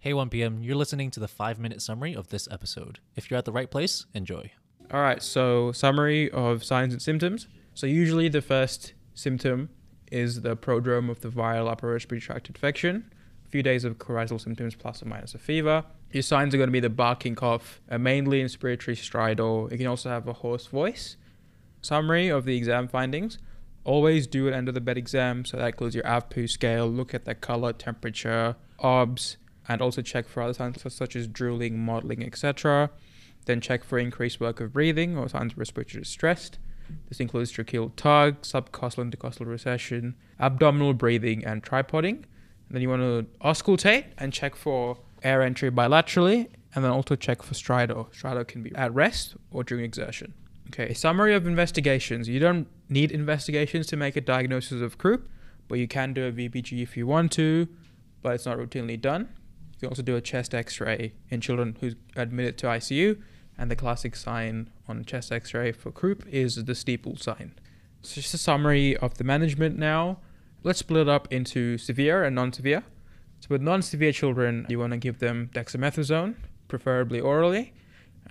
Hey 1PM, you're listening to the 5-minute summary of this episode. If you're at the right place, enjoy. All right, so summary of signs and symptoms. So usually the first symptom is the prodrome of the viral upper respiratory tract infection. A few days of coryzal symptoms plus or minus a fever. Your signs are going to be the barking cough, mainly inspiratory stridor. You can also have a hoarse voice. Summary of the exam findings. Always do an under the bed exam, so that includes your AVPU scale, look at the color, temperature, OBS, and also check for other signs such as drooling, modeling, etc. Then check for increased work of breathing or signs of respiratory distress. This includes tracheal tug, subcostal intercostal recession, abdominal breathing, and tripoding. And then you want to auscultate and check for air entry bilaterally, and then also check for stridor. Stridor can be at rest or during exertion. Okay, summary of investigations. You don't need investigations to make a diagnosis of croup, but you can do a VBG if you want to, but it's not routinely done. You can also do a chest x-ray in children who's admitted to ICU, and the classic sign on chest x-ray for croup is the steeple sign. So just a summary of the management now. Let's split it up into severe and non-severe. So with non-severe children, you want to give them dexamethasone, preferably orally,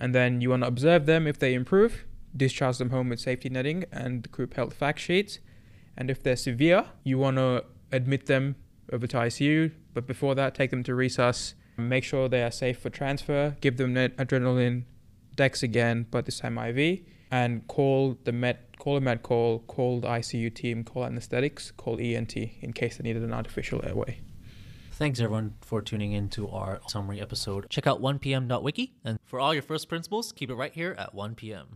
and then you want to observe them. If they improve, discharge them home with safety netting and croup health fact sheets. And if they're severe, you want to admit them over to ICU, but before that, take them to resus, make sure they are safe for transfer, give them adrenaline, dex again, but this time IV, and call a med call, call the ICU team, call anesthetics, call ENT in case they needed an artificial airway. Thanks everyone for tuning in to our summary episode. Check out 1pm.wiki, and for all your first principles, keep it right here at 1pm.